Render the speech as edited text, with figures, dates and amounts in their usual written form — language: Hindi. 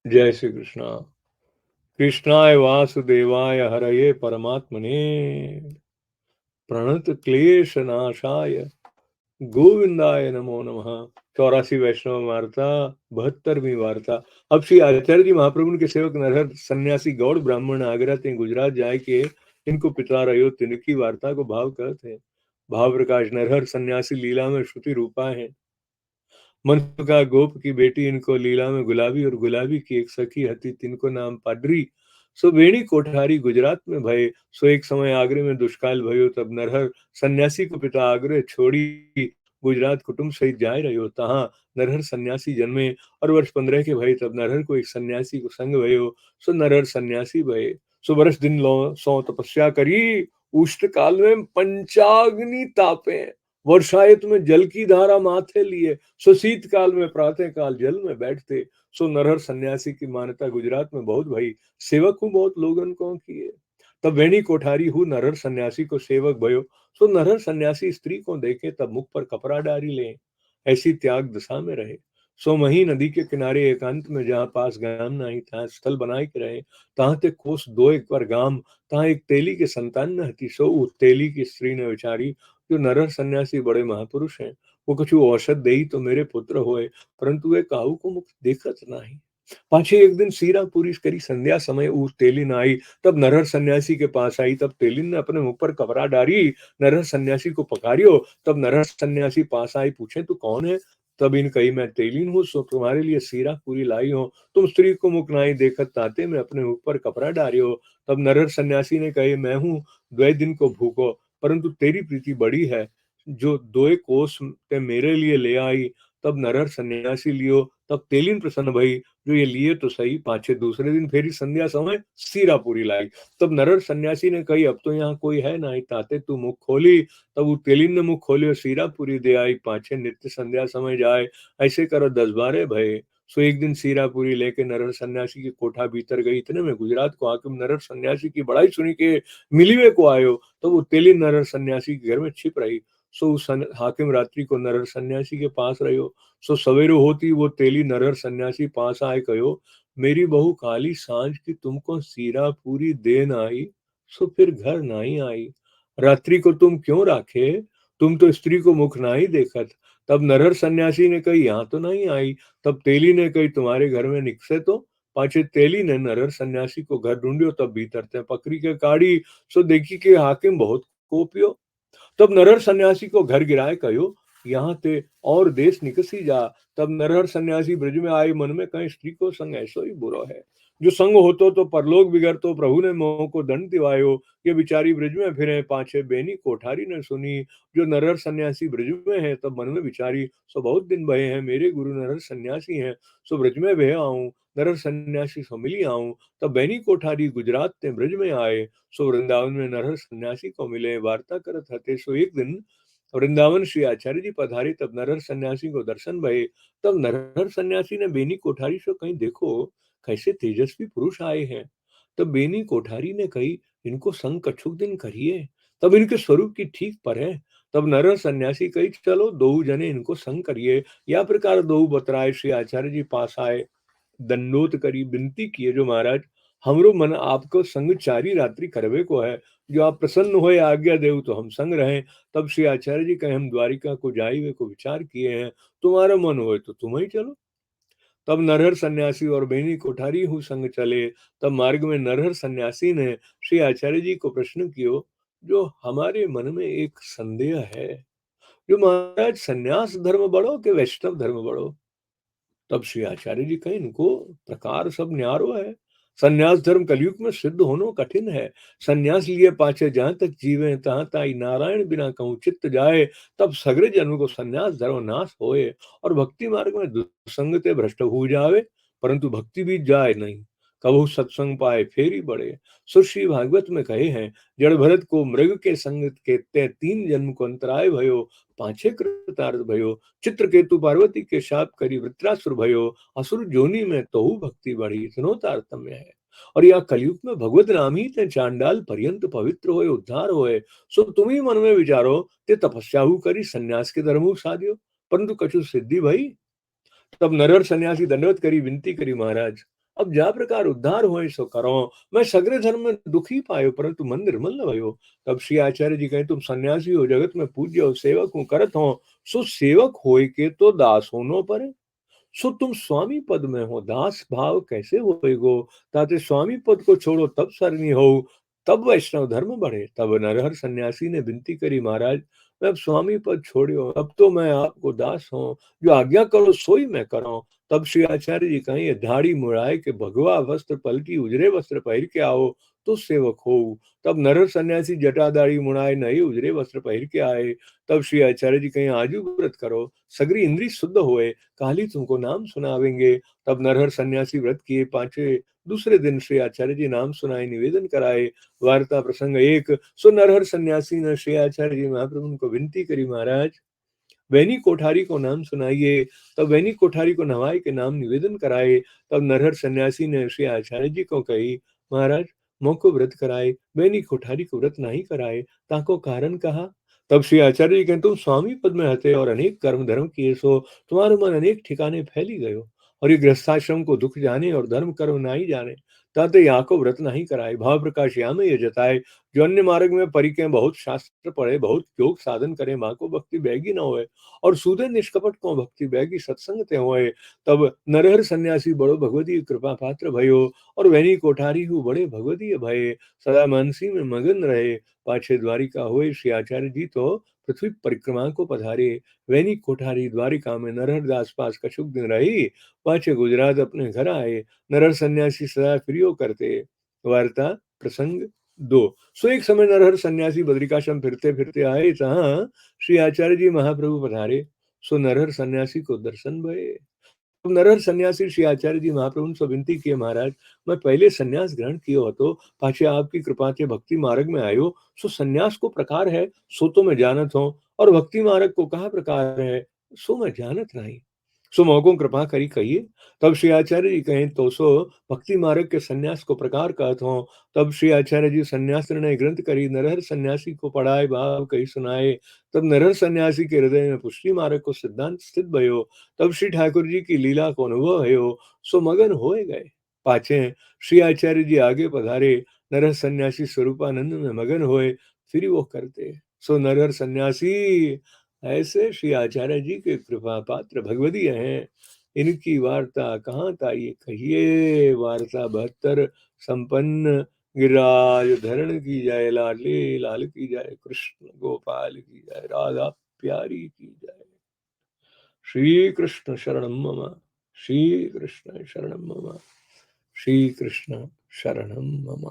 जय श्री कृष्णा। कृष्णाय वासुदेवाय हरये परमात्मने प्रणत क्लेश नाशाय गोविंदाय नमो नमः। 84 वैष्णव वार्ता 72वीं वार्ता। अब श्री आचार्य जी महाप्रभु के सेवक नरहर सन्यासी गौड़ ब्राह्मण आगरा ते गुजरात जाए के इनको पिता रहो तिनकी वार्ता को भाव कहते हैं। भाव प्रकाश नरहर सन्यासी लीला में श्रुति रूपा है। मनसुखा गोप की बेटी इनको लीला में गुलाबी और गुलाबी की एक सखी हती तिनको नाम पाडरी। सो बेणी कोठारी गुजरात में भय। सो एक समय आगरे में दुष्काल भयो तब नरहर सन्यासी को पिता आगरे छोड़ी गुजरात कुटुंब सहित जाय रहो तहाँ नरहर सन्यासी जन्मे और वर्ष 15 के भय तब नरहर को एक सन्यासी को संग भयो। सो नरहर सन्यासी भये। सो वर्ष दिन लो सो तपस्या करी उष्ट काल में पंचाग्नि तापे वर्षायत में जल की धारा माथे लिए। सो शीत काल में प्रातः काल जल में बैठते। सो नरहर सन्यासी की मान्यता गुजरात में बहुत भई। सेवक हूँ बहुत लोगन को किए। तब वेणी कोठारी हूँ नरहर सन्यासी को सेवक भयो। सो नरहर सन्यासी स्त्री को देखे तब मुख पर कपड़ा डारी ले ऐसी त्याग दशा में रहे। सो मही नदी के किनारे एकांत में जहाँ पास गाम नहीं था स्थल बनाए के रहे तहाँ ते कोस दो एक पर गाम तहाँ एक तेली के संतान न हती। सो उस तेली की स्त्री ने विचारी जो नरहर सन्यासी बड़े महापुरुष हैं वो कछु औषध दे तो मेरे पुत्र होए परंतु वे काहू को मुख देखत नाही। पाछे एक दिन सीरा पूरी करी संध्या समय ऊ तेलिन आई तब नरहर सन्यासी के पास आई तब तेलिन ने अपने मुख पर कपड़ा डारी नरहर सन्यासी को पकारियो। तब नरहर सन्यासी पास आई पूछे तू कौन है। तब इन कही मैं तेलिन हूँ सो तुम्हारे लिए सीरा पूरी लाई हो तुम स्त्री को मुख नाई देखत ताते में अपने मुख पर कपड़ा डारियो। तब नरहर सन्यासी ने कहे मैं हूँ द्वै दिन को भूखो परंतु तेरी प्रीति बड़ी है जो दोए कोस ते मेरे लिए ले आई। तब नरहर सन्यासी लियो तब तेलिन प्रसन्न भई जो ये लिए तो सही। पाछे दूसरे दिन फेरी संध्या समय सीरा पूरी लाई। तब नरहर सन्यासी ने कही अब तो यहाँ कोई है नहीं ताते तू मुख खोली। तब वो तेलिन ने मुख खोली और सीरा पूरी दे आई। पाछे नित्य संध्या समय जाए ऐसे करो 10-12 भये। सो एक दिन सीरा पूरी लेके नरहर सन्यासी की कोठा भीतर गई इतने में गुजरात को हाकिम नरहर सन्यासी की बड़ाई सुनी के मिलीवे को आयो। तो वो तेलिन नरहर सन्यासी के घर में छिप रही। सो उस हाकिम रात्रि को नरहर सन्यासी के पास रहो। सो सवेरे होती वो तेली नरहर सन्यासी पास आए कहो मेरी बहू काली सांझ की तुमको सीरा पूरी देन आई सो फिर घर नहीं आई। रात्रि को तुम क्यों राखे तुम तो स्त्री को मुख नहीं देखत। तब नरहर सन्यासी ने कही यहाँ तो नहीं आई। तब तेली ने कही तुम्हारे घर में निकसे तो। पाछे तेली ने नरहर सन्यासी को घर ढूंढियो तब भीतर ते पकड़ी के काढ़ी। सो देखी के हाकिम बहुत कोपियो। तब नरहर सन्यासी को घर गिराए कहो यहाँ ते और देश निकसी जा। तब नरहर सन्यासी ब्रज में आए मन में कहीं स्त्री को संग ऐसो ही बुरो है जो संग होतो तो परलोक बिगर तो प्रभु ने मोह को दंड दिवायो। ये बिचारी ब्रज में फिरे पाछे बेनी कोठारी ने सुनी जो नरहर सन्यासी ब्रज में है। तब मन में विचारी सो बहुत दिन भये हैं मेरे गुरु नरहर सन्यासी हैं सो ब्रज में भय आऊं नरहर सन्यासी सो मिली आऊं। तब बेनी कोठारी गुजरात ते ब्रज में आए। सो वृंदावन में नरहर सन्यासी को मिले वार्ता करत हते। सो एक दिन वृंदावन श्री आचार्य जी पधारे तब नरहर सन्यासी को दर्शन भये। तब नरहर सन्यासी ने बेनी कोठारी से कहीं देखो कैसे तेजस्वी पुरुष आए हैं। तब बेनी कोठारी ने कही इनको संग कछुक दिन करिए तब इनके स्वरूप की ठीक पर है। तब नरहर सन्यासी कही चलो दो जने इनको संग करिए। या प्रकार दो बतराए श्री आचार्य जी पास आए दंडोत करी विनती किए जो महाराज हमरो मन आपको संग चारी रात्रि करवे को है जो आप प्रसन्न होए आज्ञा देव तो हम संग रहें। तब श्री आचार्य जी कहे हम द्वारिका को जाई वे को विचार किए हैं तुम्हारा मन होए तो तुम ही चलो। तब नरहर सन्यासी और बेनी कोठारी हूँ संग चले। तब मार्ग में नरहर सन्यासी ने श्री आचार्य जी को प्रश्न कियो जो हमारे मन में एक संदेह है जो महाराज सन्यास धर्म बड़ो के वैष्णव धर्म बड़ो। तब श्री आचार्य जी कहे इनको प्रकार सब न्यारो है। सन्यास धर्म कलयुग में सिद्ध होनो कठिन है। सन्यास लिए पाछे जहां तक जीवे तहां ताई नारायण बिना कहूँ चित्त जाए। तब सगरे जन्म को सन्यास धर्म नाश होए और भक्ति मार्ग में दुसंग ते भ्रष्ट हो जावे परंतु भक्ति भी जाए नहीं कबहु सत्संग पाए फेरी बढ़े। सो श्री भागवत में कहे हैं जड़ भरत को मृग के संग के ते 3 जन्म को अंतराय भयो पाछे कृतार्थ भयो। चित्रकेतु पार्वती के शाप करी वृत्रासुर भयो असुर जोनी में तोहु भक्ति बढ़ी इतनो तारतम्य है। और यह कलयुग में भगवत नाम ही ते चांडाल पर्यंत पवित्र होए उद्धार होए। सो तुम ही मन में विचारो ते तपस्या करी सन्यास के धर्म साधियो परंतु कछु सिद्धि भई। तब नरहर सन्यासी दंडवत करी विनती करी महाराज अब जा प्रकार उद्धार होए सो करो, मैं सगरे धर्म में दुखी पायो परंतु मन निर्मल न भयो। तब श्री आचार्य जी कहे तुम सन्यासी हो, जगत में पूज्य हो, सेवक हूँ करत हो, सो सेवक होय के तो दास होनो परे। सो तुम स्वामी पद में हो, दास भाव कैसे होएगो। ताते स्वामी पद को छोड़ो तब सरनी हो, तब वैष्णव धर्म बढ़े। तब नरहर सन्यासी ने विनती करी, महाराज मैं अब स्वामी पद छोड़ियो, अब तो मैं आपको दास हूँ, जो आज्ञा करो सोई मैं करो। तब श्री आचार्य जी कहें, धाड़ी मुड़ाए के भगवा वस्त्र पलटी उजरे वस्त्र पहर के आओ तो सेवक हो। तब नरहर सन्यासी जटा दाढ़ी मुड़ाए नए उजरे वस्त्र पहर के आए। तब श्री आचार्य जी कहें, आजू व्रत करो, सगरी इंद्री शुद्ध होए, काली तुमको नाम सुनावेंगे। तब नरहर सन्यासी व्रत किए पांचवे दूसरे दिन श्री आचार्य जी नाम सुनाए, निवेदन कराए। वार्ता प्रसंग एक। सो नरहर सन्यासी ने श्री आचार्य जी महाप्रभु को विनती करी, महाराज वैनी कोठारी को नाम सुनाइए। तब वैनी कोठारी को नवाई के नाम निवेदन कराए। तब नरहर सन्यासी ने श्री आचार्य जी को कही, महाराज मोको व्रत कराए, वैनी कोठारी को व्रत नहीं कराए, ताको कारण कहा। तब श्री आचार्य जी कहते तुम स्वामी पद में हते और अनेक कर्म धर्म किए, सो तुम्हारे मन अनेक ठिकाने फैली गयो, और ये गृहस्थाश्रम को दुख जाने और धर्म कर्म नहीं जाने, ताते यहाँ को व्रत नहीं कराए। भाव प्रकाश यहाँ में ये जताए, जो अन्य मार्ग में परिके बहुत शास्त्र पढ़े, बहुत योग साधन करे, माँ को भक्ति बैगी न होए, और सूदे निष्कपट को भक्ति बैगी सत्संग ते होए। तब नरहर सन्यासी बड़ो भगवती कृपा पात्र भयो, और वैनी कोठारी हूँ बड़े भगवती भये, सदा मानसी में मगन रहे। पाछे द्वारिका हुए श्री आचार्य जी तो पृथ्वी परिक्रमा को पधारे। वैनी कोठारी द्वारिका में नरहर दास पास कछुक दिन रही, पाछे गुजरात अपने घर आए। नरहर सन्यासी सदा प्रियो करते। वार्ता प्रसंग दो। सो एक समय नरहर सन्यासी बद्रिकाश्रम फिरते फिरते आए, जहाँ श्री आचार्य जी महाप्रभु पधारे। सो नरहर सन्यासी को दर्शन भये। तो नरहर सन्यासी श्री आचार्य जी महाप्रभु से विनती किए, महाराज मैं पहले सन्यास ग्रहण कियो हतो, पाछे आपकी कृपा से भक्ति मार्ग में आयो। सो सन्यास को प्रकार है सो तो मैं जानत हूँ, और भक्ति मार्ग को कहा प्रकार है सो मैं जानत नहीं। सो मोको कृपा करी कहिए। तब श्री आचार्य जी कहें, तो सो भक्ति मार्ग के सन्यास को प्रकार कहत हो। तब श्री आचार्य जी सन्यास निर्णय ग्रंथ करी, नरहर सन्यासी को पढ़ाए, भाव कही सुनाए। तब नरहर सन्यासी के हृदय में पुष्टि मार्ग को सिद्धांत स्थित भयो। तब श्री ठाकुर जी की लीला को अनुभव है, सो मगन होए गए। पाछे श्री आचार्य जी आगे पधारे, नरहर सन्यासी स्वरूपानंद में मगन होए, फिर वो करते। सो नरहर सन्यासी ऐसे श्री आचार्य जी के कृपा पात्र भगवदीय हैं। इनकी वार्ता कहाँ ताई कहिए। वार्ता 72 संपन्न। गिरिराज धरण की जय, लाडले लाल की जय, कृष्ण गोपाल की जय, राधा प्यारी की जय। श्री कृष्ण शरणम मम, श्री कृष्ण शरणम मम, श्री कृष्ण शरणम मम।